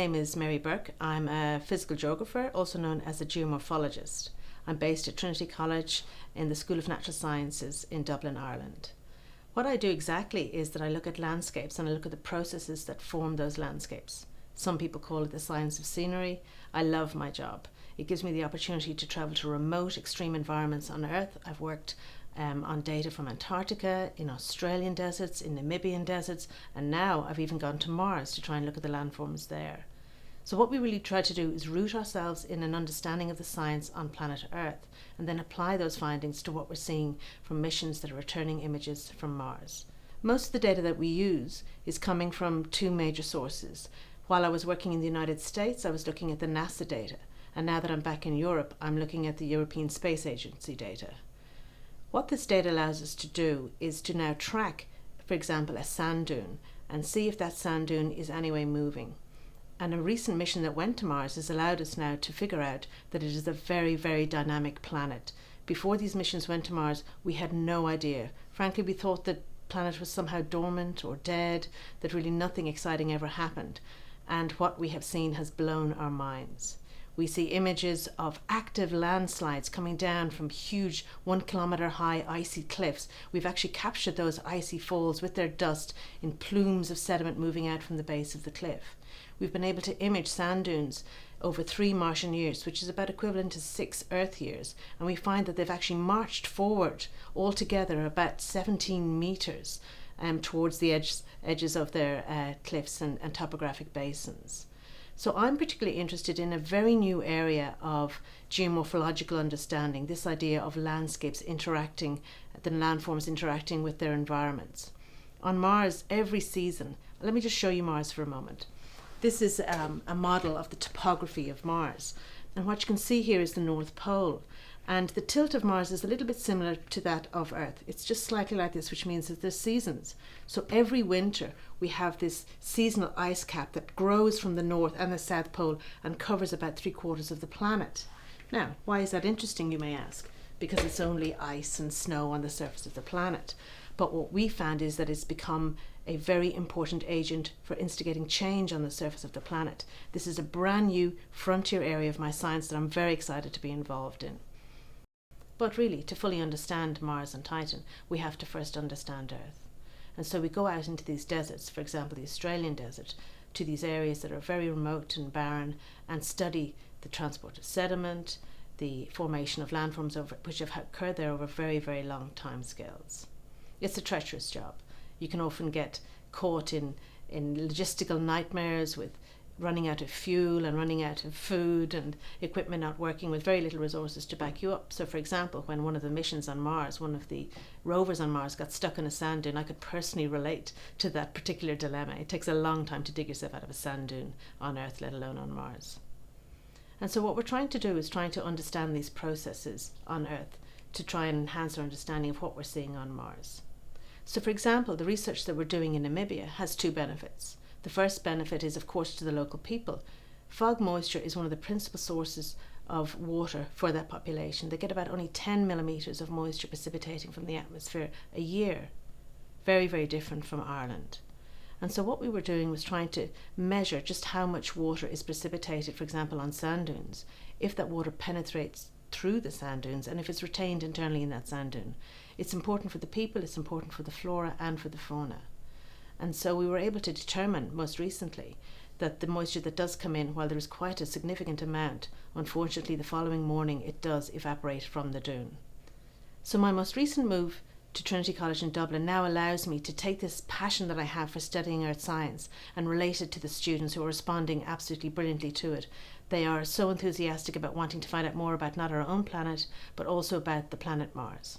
name is Mary Bourke. I'm a physical geographer, also known as a geomorphologist. I'm based at Trinity College in the School of Natural Sciences in Dublin, Ireland. What I do exactly is that I look at landscapes and I look at the processes that form those landscapes. Some people call it the science of scenery. I love my job. It gives me the opportunity to travel to remote, extreme environments on Earth. I've worked on data from Antarctica, in Australian deserts, in Namibian deserts, and now I've even gone to Mars to try and look at the landforms there. So what we really try to do is root ourselves in an understanding of the science on planet Earth and then apply those findings to what we're seeing from missions that are returning images from Mars. Most of the data that we use is coming from two major sources. While I was working in the United States, I was looking at the NASA data, and now that I'm back in Europe, I'm looking at the European Space Agency data. What this data allows us to do is to now track, for example, a sand dune and see if that sand dune is anyway moving. And a recent mission that went to Mars has allowed us now to figure out that it is a very, very dynamic planet. Before these missions went to Mars, we had no idea. Frankly, we thought that the planet was somehow dormant or dead, that really nothing exciting ever happened. And what we have seen has blown our minds. We see images of active landslides coming down from huge 1 kilometre high icy cliffs. We've actually captured those icy falls with their dust in plumes of sediment moving out from the base of the cliff. We've been able to image sand dunes over 3 Martian years, which is about equivalent to 6 Earth years. And we find that they've actually marched forward altogether about 17 metres towards the edges of their cliffs and topographic basins. So I'm particularly interested in a very new area of geomorphological understanding, this idea of landscapes interacting, the landforms interacting with their environments. On Mars, every season, let me just show you Mars for a moment. This is a model of the topography of Mars. And what you can see here is the North Pole. And the tilt of Mars is a little bit similar to that of Earth. It's just slightly like this, which means that there's seasons. So every winter we have this seasonal ice cap that grows from the North and the South Pole and covers about 3/4 of the planet. Now, why is that interesting, you may ask? Because it's only ice and snow on the surface of the planet. But what we found is that it's become a very important agent for instigating change on the surface of the planet. This is a brand new frontier area of my science that I'm very excited to be involved in. But really, to fully understand Mars and Titan, we have to first understand Earth. And so we go out into these deserts, for example, the Australian desert, to these areas that are very remote and barren, and study the transport of sediment, the formation of landforms which have occurred there over very, very long time scales. It's a treacherous job. You can often get caught in logistical nightmares with running out of fuel and running out of food and equipment not working, with very little resources to back you up. So for example, when one of the missions on Mars, one of the rovers on Mars got stuck in a sand dune, I could personally relate to that particular dilemma. It takes a long time to dig yourself out of a sand dune on Earth, let alone on Mars. And so what we're trying to do is trying to understand these processes on Earth to try and enhance our understanding of what we're seeing on Mars. So for example, the research that we're doing in Namibia has 2 benefits. The first benefit is, of course, to the local people. Fog moisture is one of the principal sources of water for that population. They get about only 10 millimetres of moisture precipitating from the atmosphere a year. Very, very different from Ireland. And so what we were doing was trying to measure just how much water is precipitated, for example, on sand dunes, if that water penetrates through the sand dunes and if it's retained internally in that sand dune. It's important for the people, it's important for the flora and for the fauna. And so we were able to determine most recently that the moisture that does come in, while there is quite a significant amount, unfortunately the following morning it does evaporate from the dune. So my most recent move to Trinity College in Dublin now allows me to take this passion that I have for studying earth science and relate it to the students who are responding absolutely brilliantly to it. They are so enthusiastic about wanting to find out more about not our own planet, but also about the planet Mars.